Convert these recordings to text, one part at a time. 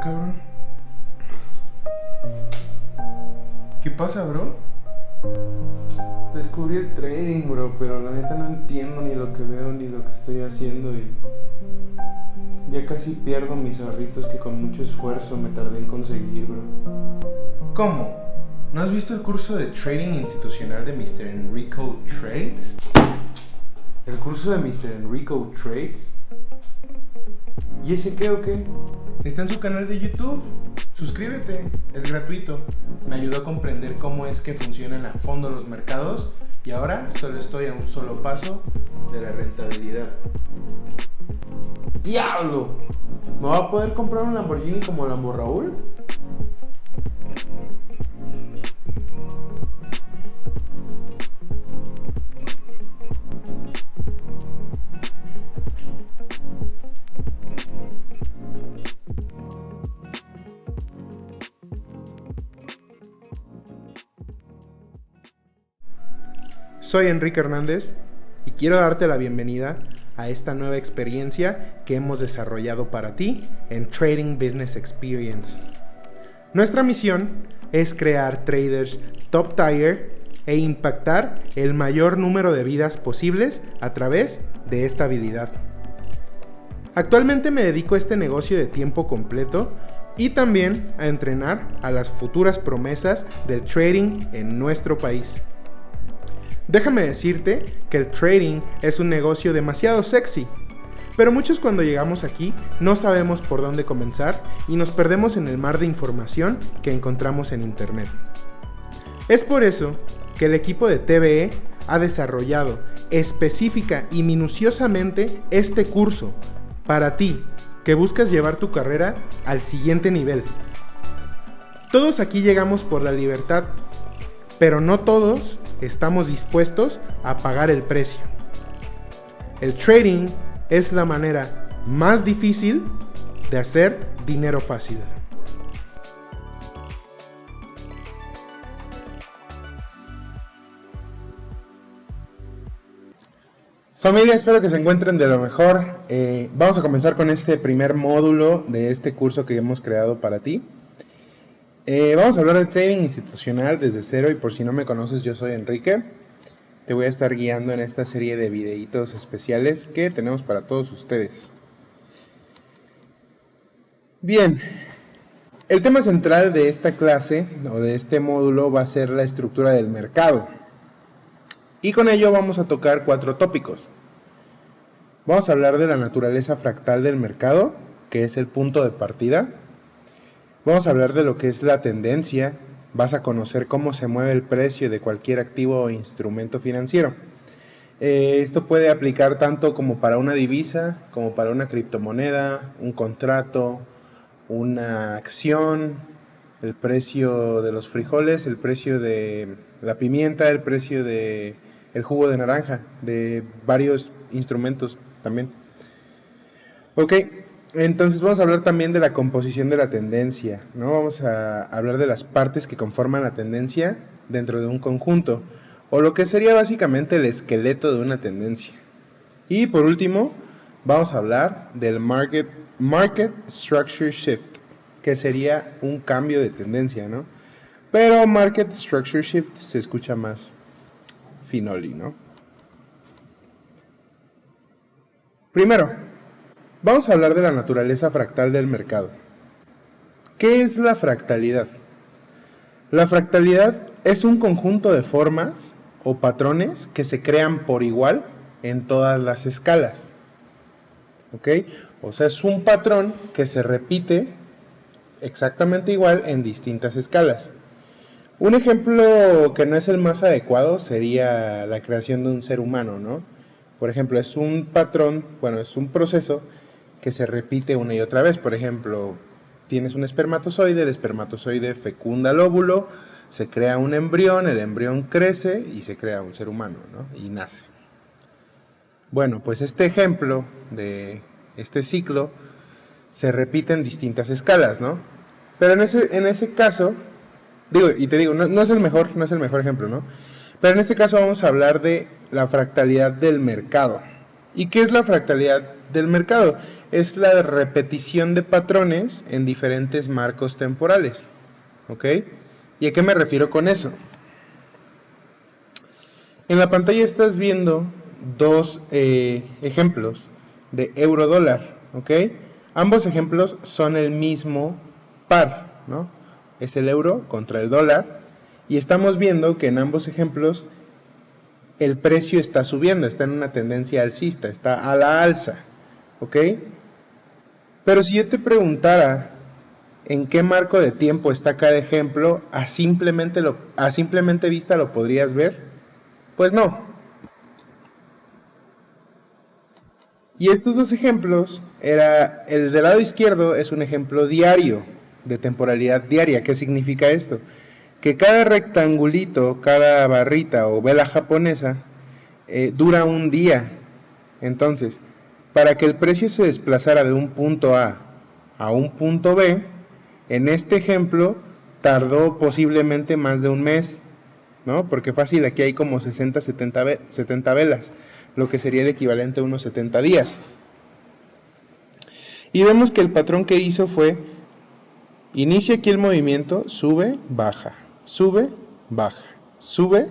cabrón. ¿Qué pasa, bro? Descubrí el trading, bro, pero la neta no entiendo ni lo que veo ni lo que estoy haciendo y ya casi pierdo mis ahorritos que con mucho esfuerzo me tardé en conseguir, bro. ¿Cómo? ¿No has visto el curso de trading institucional de Mr. Enrico Trades? ¿El curso de Mr. Enrico Trades? ¿Y ese qué o qué? Está en su canal de YouTube. Suscríbete, es gratuito. Me ayudó a comprender cómo es que funcionan a fondo los mercados y ahora solo estoy a un solo paso de la rentabilidad. ¡Diablo! ¿Me va a poder comprar un Lamborghini como Lambo Raúl? Soy Enrique Hernández y quiero darte la bienvenida a esta nueva experiencia que hemos desarrollado para ti en Trading Business Experience. Nuestra misión es crear traders top tier e impactar el mayor número de vidas posibles a través de esta habilidad. Actualmente me dedico a este negocio de tiempo completo y también a entrenar a las futuras promesas del trading en nuestro país. Déjame decirte que el trading es un negocio demasiado sexy, pero muchos cuando llegamos aquí no sabemos por dónde comenzar y nos perdemos en el mar de información que encontramos en internet. Es por eso que el equipo de TBE ha desarrollado específica y minuciosamente este curso para ti que buscas llevar tu carrera al siguiente nivel. Todos aquí llegamos por la libertad, pero no todos estamos dispuestos a pagar el precio. El trading es la manera más difícil de hacer dinero fácil. Familia, espero que se encuentren de lo mejor. Vamos a comenzar con este primer módulo de este curso que hemos creado para ti. Vamos a hablar de trading institucional desde cero y por si no me conoces, yo soy Enrique. Te voy a estar guiando en esta serie de videitos especiales que tenemos para todos ustedes. Bien, el tema central de esta clase o de este módulo va a ser la estructura del mercado. Y con ello vamos a tocar 4 tópicos. Vamos a hablar de la naturaleza fractal del mercado, que es el punto de partida. Vamos a hablar de lo que es la tendencia, vas a conocer cómo se mueve el precio de cualquier activo o instrumento financiero. Esto puede aplicar tanto como para una divisa, como para una criptomoneda, un contrato, una acción, el precio de los frijoles, el precio de la pimienta, el precio de el jugo de naranja, de varios instrumentos también. Ok. Entonces vamos a hablar también de la composición de la tendencia, ¿no? Vamos a hablar de las partes que conforman la tendencia dentro de un conjunto, o lo que sería básicamente el esqueleto de una tendencia. Y por último, vamos a hablar del Market Structure Shift, que sería un cambio de tendencia, ¿no? Pero Market Structure Shift se escucha más finoli, ¿no? Primero, vamos a hablar de la naturaleza fractal del mercado. ¿Qué es la fractalidad? La fractalidad es un conjunto de formas o patrones que se crean por igual en todas las escalas. ¿Ok? O sea, es un patrón que se repite exactamente igual en distintas escalas. Un ejemplo que no es el más adecuado sería la creación de un ser humano, ¿no? Por ejemplo, es un patrón, es un proceso que se repite una y otra vez. Por ejemplo, tienes un espermatozoide, el espermatozoide fecunda el óvulo, se crea un embrión, el embrión crece y se crea un ser humano, ¿no? Y nace. Bueno, pues este ejemplo de este ciclo se repite en distintas escalas, ¿no? Pero en ese caso, no es el mejor ejemplo, ¿no? Pero en este caso vamos a hablar de la fractalidad del mercado. ¿Y qué es la fractalidad del mercado? es la repetición de patrones en diferentes marcos temporales. ¿Ok? ¿Y a qué me refiero con eso? En la pantalla estás viendo dos ejemplos de euro-dólar. ¿Ok? Ambos ejemplos son el mismo par, ¿no? Es el euro contra el dólar. Y estamos viendo que en ambos ejemplos el precio está subiendo, está en una tendencia alcista, está a la alza. ¿Ok? Pero si yo te preguntara en qué marco de tiempo está cada ejemplo, a simplemente vista lo podrías ver, pues no. Y estos dos ejemplos, el del lado izquierdo es un ejemplo diario, de temporalidad diaria. ¿Qué significa esto? Que cada rectangulito, cada barrita o vela japonesa dura un día. Entonces, para que el precio se desplazara de un punto A a un punto B, en este ejemplo tardó posiblemente más de un mes, ¿no? Porque fácil, aquí hay como 60, 70 velas, lo que sería el equivalente a unos 70 días. Y vemos que el patrón que hizo fue, inicia aquí el movimiento, sube, baja, sube, baja, sube,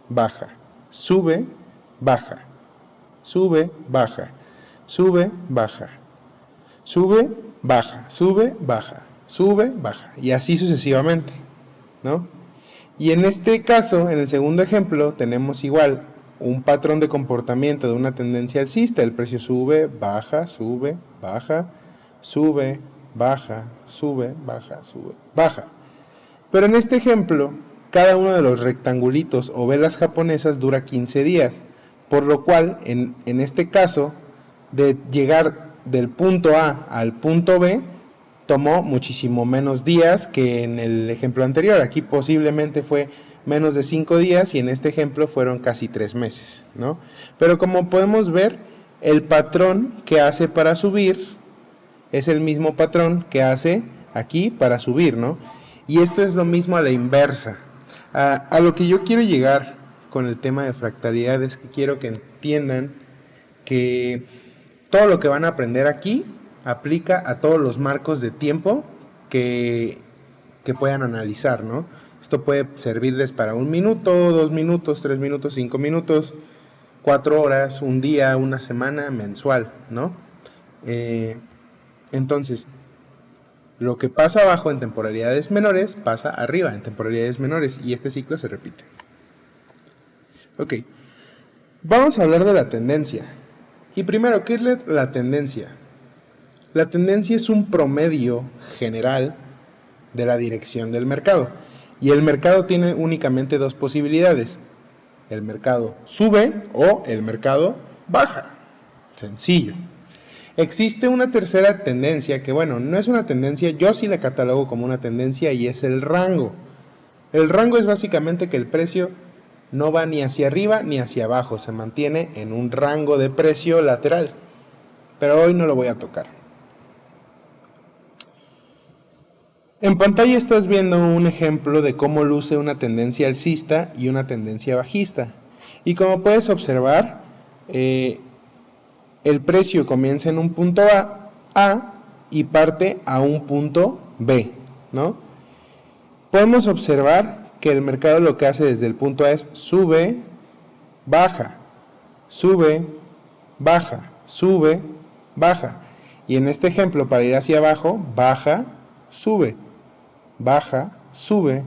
baja, sube, baja, sube, baja, sube, baja, sube, baja, sube, baja, sube, baja, y así sucesivamente, ¿no? Y en este caso, en el segundo ejemplo, tenemos igual un patrón de comportamiento de una tendencia alcista. El precio sube, baja, sube, baja, sube, baja, sube, baja, sube, baja. Pero en este ejemplo, cada uno de los rectangulitos o velas japonesas dura 15 días, por lo cual, en este caso, de llegar del punto A al punto B, tomó muchísimo menos días que en el ejemplo anterior. Aquí posiblemente fue menos de 5 días y en este ejemplo fueron casi 3 meses, ¿no? Pero como podemos ver, el patrón que hace para subir es el mismo patrón que hace aquí para subir, ¿no? Y esto es lo mismo a la inversa. A lo que yo quiero llegar con el tema de fractalidad es que quiero que entiendan que todo lo que van a aprender aquí aplica a todos los marcos de tiempo que puedan analizar, ¿no? Esto puede servirles para 1 minuto, 2 minutos, 3 minutos, 5 minutos, 4 horas, un día, una semana, mensual, ¿no? Entonces, lo que pasa abajo en temporalidades menores pasa arriba en temporalidades menores y este ciclo se repite. Ok, vamos a hablar de la tendencia. Y primero, ¿qué es la tendencia? La tendencia es un promedio general de la dirección del mercado. Y el mercado tiene únicamente dos posibilidades. El mercado sube o el mercado baja. Sencillo. Existe una tercera tendencia que, bueno, no es una tendencia, yo sí la catalogo como una tendencia y es el rango. El rango es básicamente que el precio no va ni hacia arriba ni hacia abajo, se mantiene en un rango de precio lateral. Pero hoy no lo voy a tocar. En pantalla estás viendo un ejemplo de cómo luce una tendencia alcista y una tendencia bajista. Y como puedes observar, el precio comienza en un punto A y parte a un punto B, ¿no? Podemos observar que el mercado lo que hace desde el punto A es sube, baja, sube, baja, sube, baja. Y en este ejemplo, para ir hacia abajo, baja, sube, baja, sube,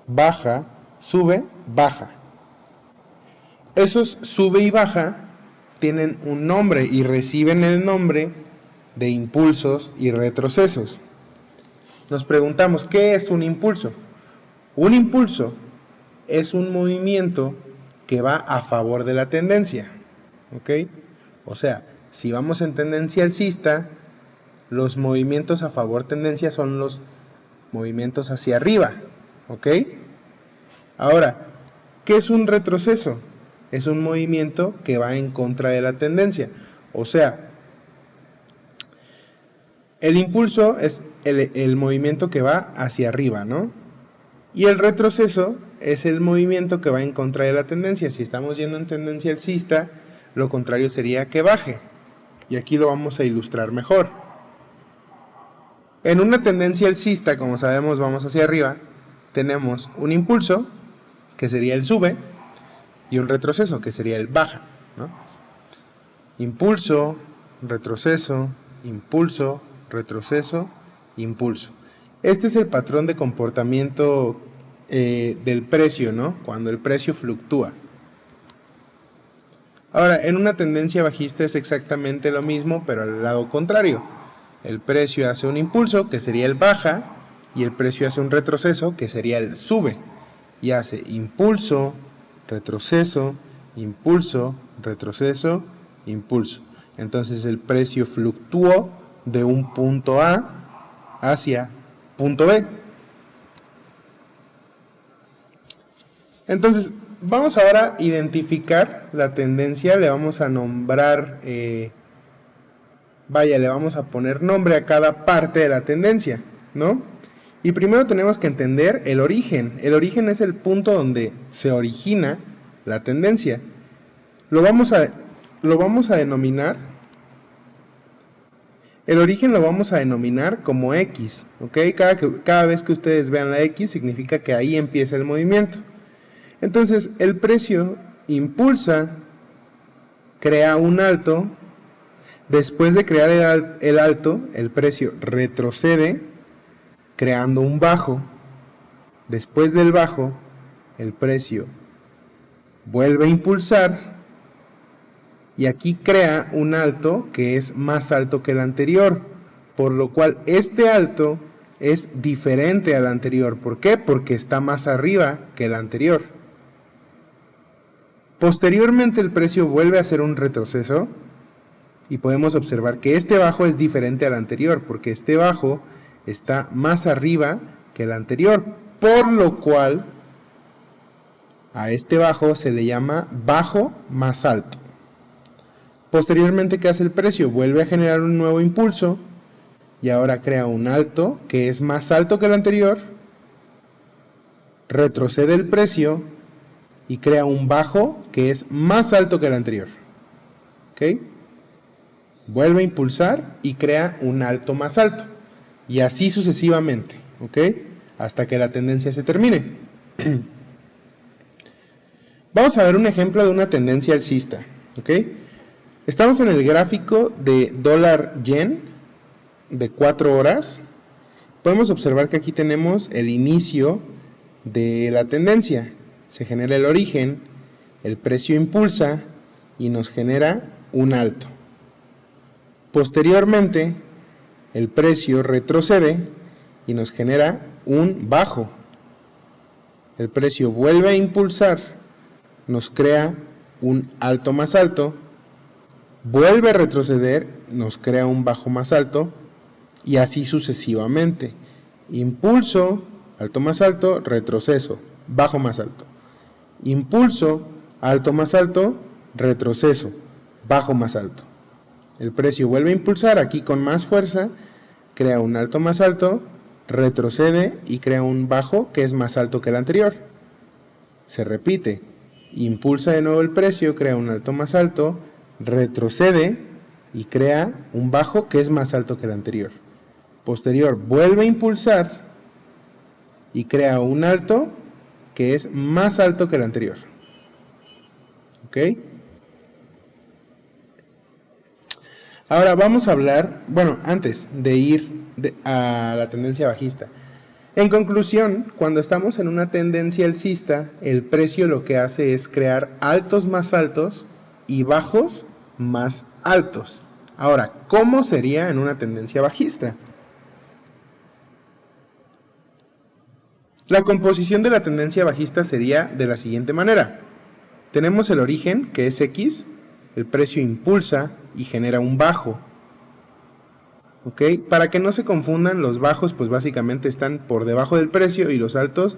baja, sube, baja. Esos sube y baja tienen un nombre y reciben el nombre de impulsos y retrocesos. Nos preguntamos, ¿qué es un impulso? Un impulso es un movimiento que va a favor de la tendencia, ¿ok? O sea, si vamos en tendencia alcista, los movimientos a favor tendencia son los movimientos hacia arriba, ¿ok? Ahora, ¿qué es un retroceso? Es un movimiento que va en contra de la tendencia. O sea, el impulso es el movimiento que va hacia arriba, ¿no? Y el retroceso es el movimiento que va en contra de la tendencia. Si estamos yendo en tendencia alcista, lo contrario sería que baje. Y aquí lo vamos a ilustrar mejor. En una tendencia alcista, como sabemos, vamos hacia arriba, tenemos un impulso, que sería el sube, y un retroceso, que sería el baja, ¿no? Impulso, retroceso, impulso, retroceso, impulso. Este es el patrón de comportamiento del precio, ¿no? Cuando el precio fluctúa. Ahora, en una tendencia bajista es exactamente lo mismo, pero al lado contrario. El precio hace un impulso, que sería el baja, y el precio hace un retroceso, que sería el sube. Y hace impulso, retroceso, impulso, retroceso, impulso. Entonces el precio fluctuó de un punto A hacia punto B. Entonces, vamos ahora a identificar la tendencia, le vamos a nombrar, le vamos a poner nombre a cada parte de la tendencia, ¿no? Y primero tenemos que entender el origen. El origen es el punto donde se origina la tendencia. Lo vamos a denominar, el origen lo vamos a denominar como X, ¿ok? Cada vez que ustedes vean la X significa que ahí empieza el movimiento. Entonces, el precio impulsa, crea un alto. Después de crear el alto, el precio retrocede, creando un bajo. Después del bajo, el precio vuelve a impulsar. Y aquí crea un alto que es más alto que el anterior. Por lo cual, este alto es diferente al anterior. ¿Por qué? Porque está más arriba que el anterior. Posteriormente el precio vuelve a hacer un retroceso y podemos observar que este bajo es diferente al anterior porque este bajo está más arriba que el anterior, por lo cual a este bajo se le llama bajo más alto. Posteriormente, ¿qué hace el precio? Vuelve a generar un nuevo impulso y ahora crea un alto que es más alto que el anterior, retrocede el precio y crea un bajo que es más alto que el anterior. ¿Ok? Vuelve a impulsar y crea un alto más alto. Y así sucesivamente. ¿Ok? Hasta que la tendencia se termine. Vamos a ver un ejemplo de una tendencia alcista. ¿Ok? Estamos en el gráfico de dólar-yen de 4 horas. Podemos observar que aquí tenemos el inicio de la tendencia. Se genera el origen, el precio impulsa y nos genera un alto. Posteriormente, el precio retrocede y nos genera un bajo. El precio vuelve a impulsar, nos crea un alto más alto, vuelve a retroceder, nos crea un bajo más alto y así sucesivamente. Impulso, alto más alto, retroceso, bajo más alto. Impulso, alto más alto, retroceso, bajo más alto. El precio vuelve a impulsar aquí con más fuerza, crea un alto más alto, retrocede y crea un bajo que es más alto que el anterior. Se repite, impulsa de nuevo el precio, crea un alto más alto, retrocede y crea un bajo que es más alto que el anterior. Posterior, vuelve a impulsar y crea un alto que es más alto que el anterior. ¿Ok? Ahora vamos a hablar, bueno, antes de ir a la tendencia bajista. En conclusión, cuando estamos en una tendencia alcista, el precio lo que hace es crear altos más altos y bajos más altos. Ahora, ¿cómo sería en una tendencia bajista? La composición de la tendencia bajista sería de la siguiente manera. Tenemos el origen, que es X, el precio impulsa y genera un bajo. ¿Ok? Para que no se confundan, los bajos pues básicamente están por debajo del precio y los altos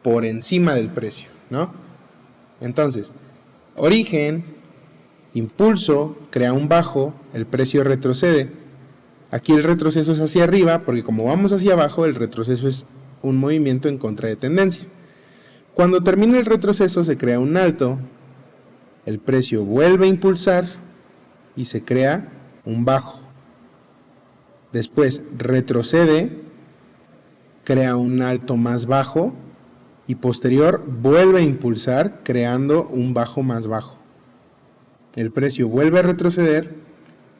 por encima del precio, ¿no? Entonces, origen, impulso, crea un bajo, el precio retrocede. Aquí el retroceso es hacia arriba porque como vamos hacia abajo, el retroceso es un movimiento en contra de tendencia. Cuando termina el retroceso se crea un alto, el precio vuelve a impulsar y se crea un bajo. Después retrocede, crea un alto más bajo y posterior vuelve a impulsar creando un bajo más bajo. El precio vuelve a retroceder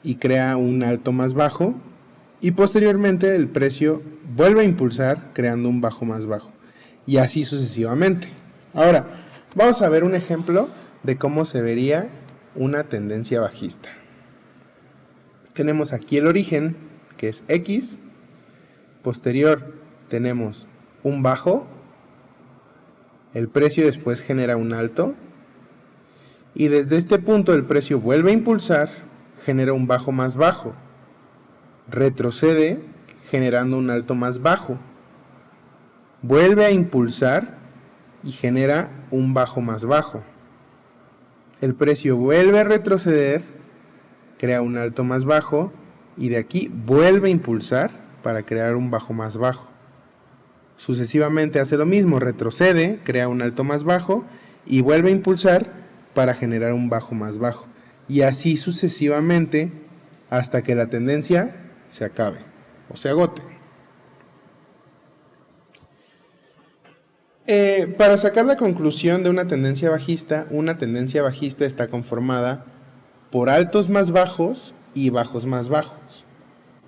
y crea un alto más bajo y posteriormente el precio vuelve a impulsar creando un bajo más bajo y así sucesivamente. Ahora vamos a ver un ejemplo de cómo se vería una tendencia bajista. Tenemos aquí el origen, que es X, posterior tenemos un bajo, el precio después genera un alto y desde este punto el precio vuelve a impulsar, genera un bajo más bajo, retrocede generando un alto más bajo, vuelve a impulsar y genera un bajo más bajo, el precio vuelve a retroceder, crea un alto más bajo y de aquí vuelve a impulsar para crear un bajo más bajo. Sucesivamente hace lo mismo, retrocede, crea un alto más bajo y vuelve a impulsar para generar un bajo más bajo. Y así sucesivamente hasta que la tendencia se acabe o se agote. Para sacar la conclusión de una tendencia bajista está conformada por altos más bajos y bajos más bajos.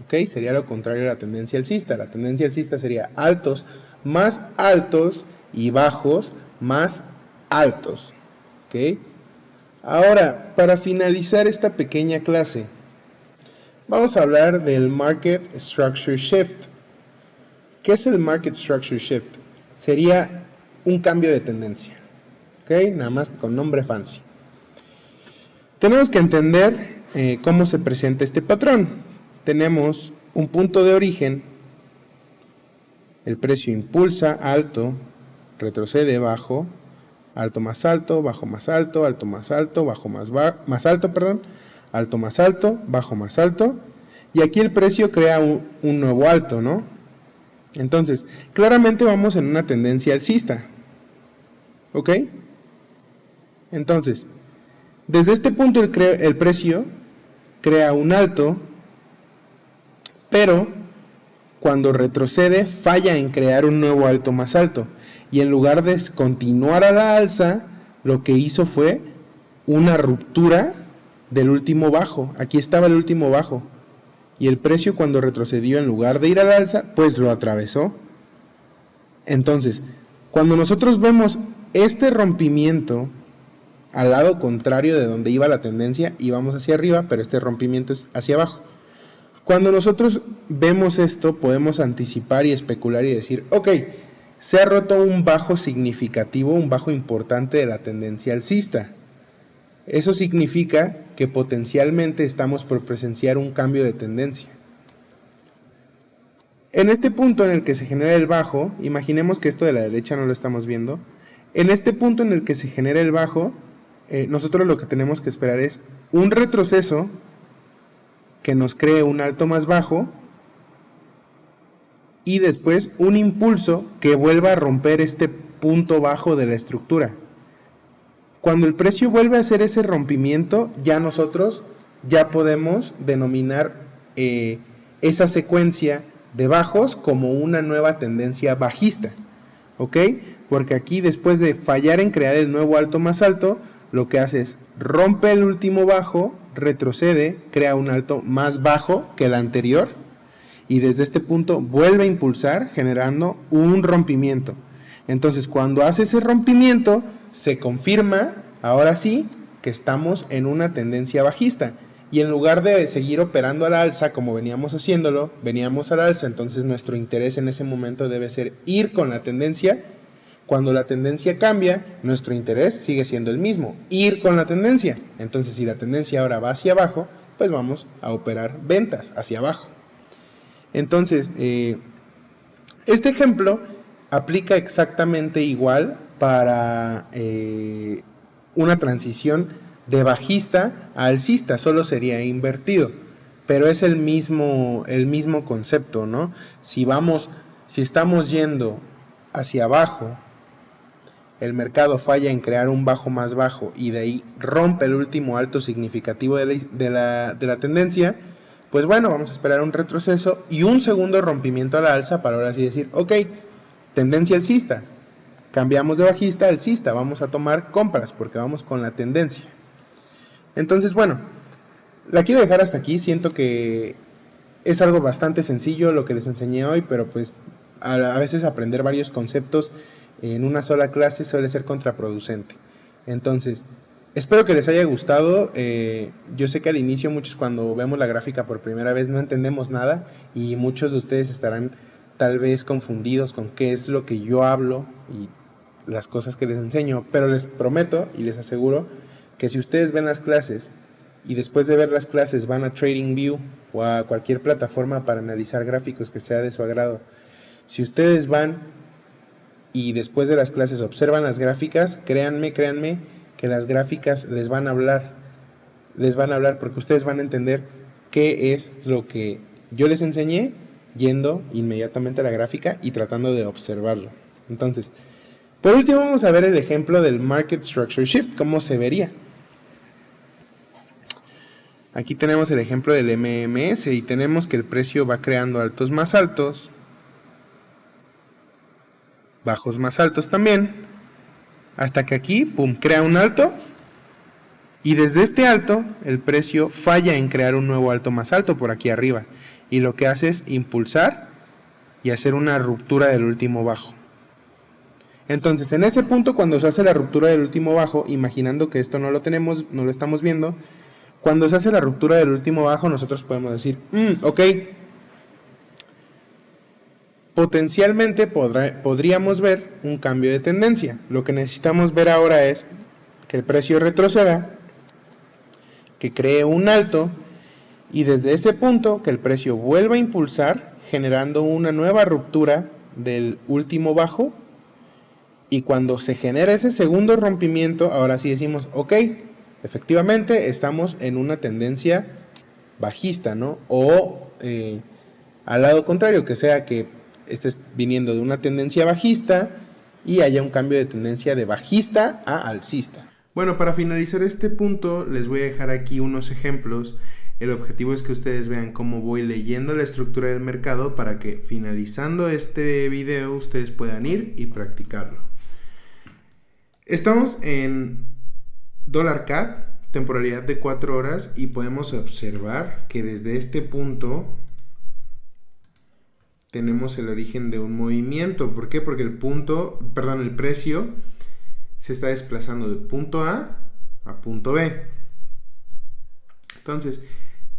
¿Ok? Sería lo contrario a la tendencia alcista. La tendencia alcista sería altos más altos y bajos más altos. ¿Ok? Ahora, para finalizar esta pequeña clase, vamos a hablar del Market Structure Shift. ¿Qué es el Market Structure Shift? Sería un cambio de tendencia. ¿Ok? Nada más con nombre fancy. Tenemos que entender cómo se presenta este patrón. Tenemos un punto de origen, el precio impulsa alto, retrocede bajo, alto más alto, bajo más alto, alto más alto, bajo más alto, alto más alto, bajo más alto, y aquí el precio crea un nuevo alto, ¿no? Entonces, claramente vamos en una tendencia alcista, ¿ok? Entonces, desde este punto el precio crea un alto, pero cuando retrocede falla en crear un nuevo alto más alto y en lugar de continuar a la alza lo que hizo fue una ruptura del último bajo. Aquí estaba el último bajo y el precio cuando retrocedió en lugar de ir a la alza pues lo atravesó. Entonces cuando nosotros vemos este rompimiento al lado contrario de donde iba la tendencia, íbamos hacia arriba, pero este rompimiento es hacia abajo. Cuando nosotros vemos esto, podemos anticipar y especular y decir, ok, se ha roto un bajo significativo, un bajo importante de la tendencia alcista. Eso significa que potencialmente estamos por presenciar un cambio de tendencia. En este punto en el que se genera el bajo, imaginemos que esto de la derecha no lo estamos viendo, en este punto en el que se genera el bajo, nosotros lo que tenemos que esperar es un retroceso que nos cree un alto más bajo y después un impulso que vuelva a romper este punto bajo de la estructura. Cuando el precio vuelve a hacer ese rompimiento, nosotros podemos denominar esa secuencia de bajos como una nueva tendencia bajista, ¿ok? Porque aquí después de fallar en crear el nuevo alto más alto, lo que hace es rompe el último bajo, retrocede, crea un alto más bajo que el anterior y desde este punto vuelve a impulsar generando un rompimiento. Entonces cuando hace ese rompimiento se confirma ahora sí que estamos en una tendencia bajista y en lugar de seguir operando a la alza como veníamos haciéndolo, veníamos a la alza, entonces nuestro interés en ese momento debe ser ir con la tendencia. Cuando la tendencia cambia, nuestro interés sigue siendo el mismo, ir con la tendencia. Entonces, si la tendencia ahora va hacia abajo, pues vamos a operar ventas hacia abajo. Entonces, este ejemplo aplica exactamente igual para una transición de bajista a alcista, solo sería invertido, pero es el mismo concepto, ¿no? Si estamos yendo hacia abajo, el mercado falla en crear un bajo más bajo y de ahí rompe el último alto significativo de la tendencia, pues bueno, vamos a esperar un retroceso y un segundo rompimiento a la alza para ahora sí decir, ok, tendencia alcista, cambiamos de bajista a alcista, vamos a tomar compras porque vamos con la tendencia. Entonces, bueno, la quiero dejar hasta aquí. Siento que es algo bastante sencillo lo que les enseñé hoy, pero pues a veces aprender varios conceptos en una sola clase suele ser contraproducente. Entonces, espero que les haya gustado. Yo sé que al inicio muchos, cuando vemos la gráfica por primera vez, no entendemos nada y muchos de ustedes estarán tal vez confundidos con qué es lo que yo hablo y las cosas que les enseño, pero les prometo y les aseguro que si ustedes ven las clases y después de ver las clases van a TradingView o a cualquier plataforma para analizar gráficos que sea de su agrado, si ustedes van y después de las clases observan las gráficas, créanme que las gráficas les van a hablar porque ustedes van a entender qué es lo que yo les enseñé yendo inmediatamente a la gráfica y tratando de observarlo. Entonces, por último vamos a ver el ejemplo del Market Structure Shift, cómo se vería. Aquí tenemos el ejemplo del MMS y tenemos que el precio va creando altos más altos, bajos más altos también, hasta que aquí, pum, crea un alto y desde este alto el precio falla en crear un nuevo alto más alto por aquí arriba y lo que hace es impulsar y hacer una ruptura del último bajo. Entonces en ese punto, cuando se hace la ruptura del último bajo, imaginando que esto no lo tenemos, no lo estamos viendo, cuando se hace la ruptura del último bajo, nosotros podemos decir, ok, potencialmente podríamos ver un cambio de tendencia. Lo que necesitamos ver ahora es que el precio retroceda, que cree un alto y desde ese punto que el precio vuelva a impulsar, generando una nueva ruptura del último bajo. Y cuando se genera ese segundo rompimiento, ahora sí decimos, ok, efectivamente estamos en una tendencia bajista, ¿no? O al lado contrario, que sea que estés viniendo de una tendencia bajista y haya un cambio de tendencia de bajista a alcista. Bueno, para finalizar este punto, les voy a dejar aquí unos ejemplos. El objetivo es que ustedes vean cómo voy leyendo la estructura del mercado para que finalizando este video ustedes puedan ir y practicarlo. Estamos en dólar CAD, temporalidad de 4 horas y podemos observar que desde este punto tenemos el origen de un movimiento. ¿Por qué? Porque el precio se está desplazando de punto A a punto B. Entonces,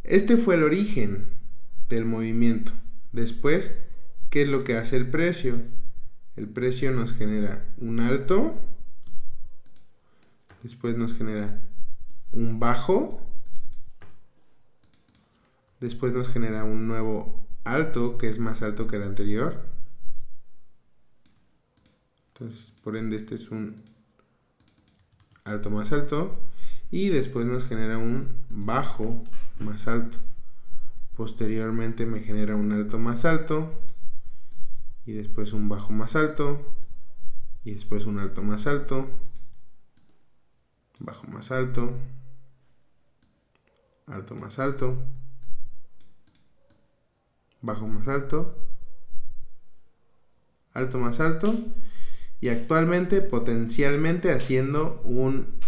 este fue el origen del movimiento. Después, ¿qué es lo que hace el precio? El precio nos genera un alto, después nos genera un bajo, después nos genera un nuevo alto que es más alto que el anterior. Entonces, por ende, este es un alto más alto y después nos genera un bajo más alto. Posteriormente me genera un alto más alto y después un bajo más alto y después un alto más alto, bajo más alto, alto más alto, bajo más alto, alto más alto y actualmente potencialmente haciendo un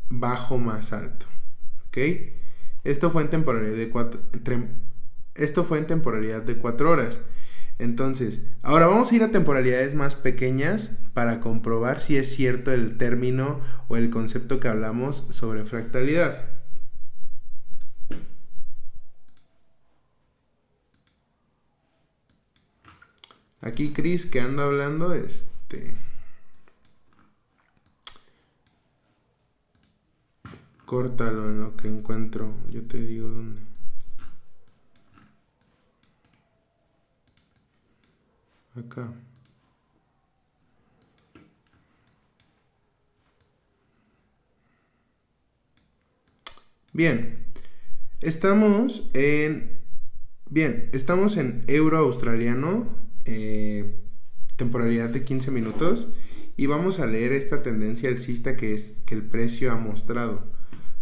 bajo más alto. ¿Ok? Esto fue en temporalidad de 4 horas. Entonces, ahora vamos a ir a temporalidades más pequeñas para comprobar si es cierto el término o el concepto que hablamos sobre fractalidad. Aquí Chris, que anda hablando, córtalo en lo que encuentro. Yo te digo dónde. Acá. Bien. Estamos en euro australiano. Temporalidad de 15 minutos. y vamos a leer esta tendencia alcista que el precio ha mostrado.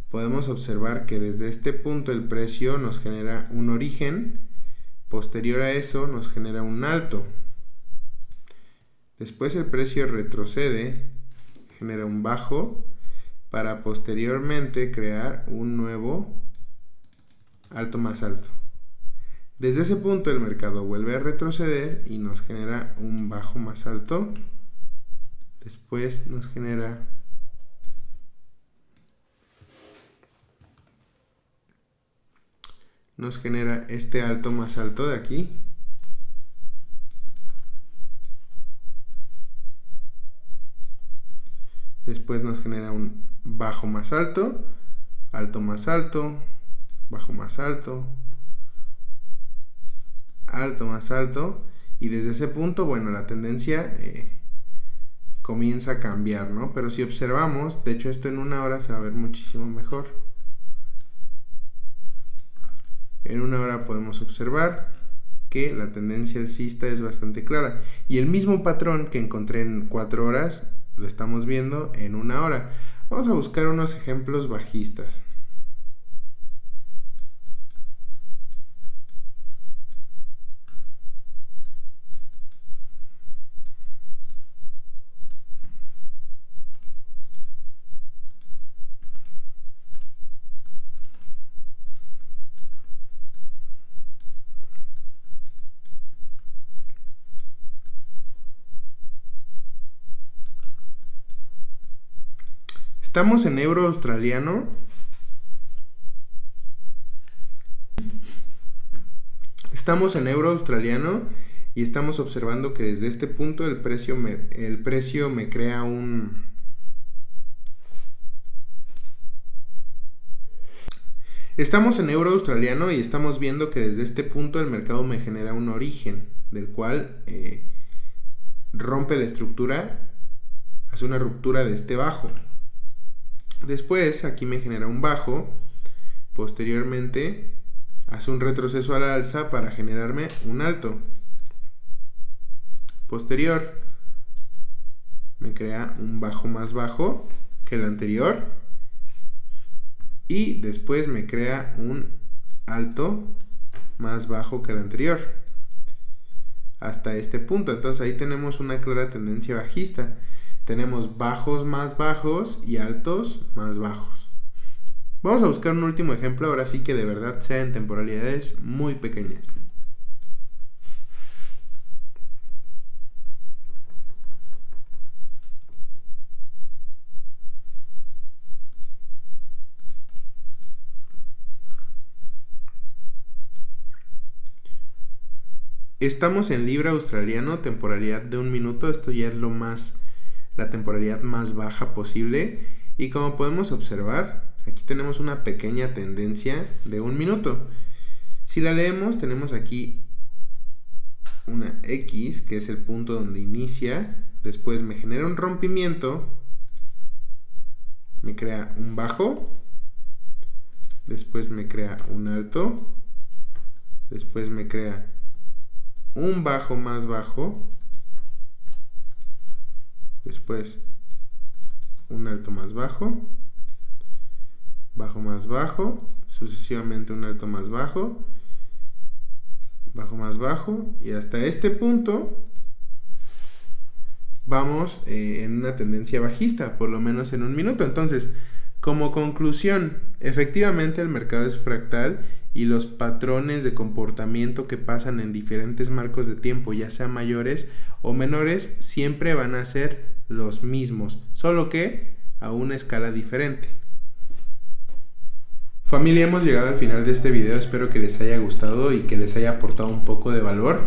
Podemos observar que desde este punto el precio nos genera un origen, posterior a eso nos genera un alto. Después el precio retrocede, genera un bajo, para posteriormente crear un nuevo alto más alto. Desde ese punto el mercado vuelve a retroceder y nos genera un bajo más alto. Después nos genera este alto más alto de aquí. Después nos genera un bajo más alto más alto, bajo más alto más alto, y desde ese punto, bueno, la tendencia comienza a cambiar, ¿no? Pero si observamos, de hecho esto en una hora se va a ver muchísimo mejor. En una hora podemos observar que la tendencia alcista es bastante clara, y el mismo patrón que encontré en 4 horas lo estamos viendo en una hora. Vamos a buscar unos ejemplos bajistas. Estamos en euro australiano. Y estamos observando que desde este punto el precio me crea un... Estamos en euro australiano y estamos viendo que desde este punto el mercado me genera un origen, del cual rompe la estructura, hace una ruptura de este bajo. Después aquí me genera un bajo, posteriormente hace un retroceso al alza para generarme un alto. Posterior me crea un bajo más bajo que el anterior y después me crea un alto más bajo que el anterior hasta este punto. Entonces ahí tenemos una clara tendencia bajista. Tenemos bajos más bajos y altos más bajos. Vamos a buscar un último ejemplo, ahora sí que de verdad sea en temporalidades muy pequeñas. Estamos en libra australiano, temporalidad de 1 minuto. Esto ya es la temporalidad más baja posible, y como podemos observar, aquí tenemos una pequeña tendencia de 1 minuto. Si la leemos, tenemos aquí una X, que es el punto donde inicia, después me genera un rompimiento, me crea un bajo, después me crea un alto, después me crea un bajo más bajo, después un alto más bajo, bajo más bajo, sucesivamente un alto más bajo, bajo más bajo, y hasta este punto vamos en una tendencia bajista, por lo menos en 1 minuto. Entonces, como conclusión, efectivamente el mercado es fractal y los patrones de comportamiento que pasan en diferentes marcos de tiempo, ya sean mayores o menores, siempre van a ser los mismos, solo que a una escala diferente. Familia, hemos llegado al final de este video, espero que les haya gustado y que les haya aportado un poco de valor.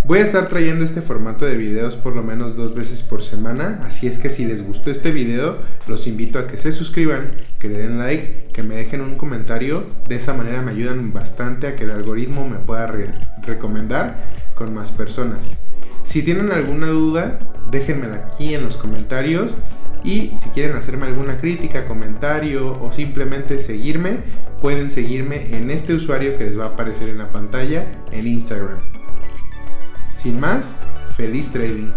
Voy a estar trayendo este formato de videos por lo menos 2 veces por semana, así es que si les gustó este video, los invito a que se suscriban, que le den like, que me dejen un comentario. De esa manera me ayudan bastante a que el algoritmo me pueda recomendar con más personas. Si tienen alguna duda, déjenmela aquí en los comentarios, y si quieren hacerme alguna crítica, comentario o simplemente seguirme, pueden seguirme en este usuario que les va a aparecer en la pantalla en Instagram. Sin más, feliz trading.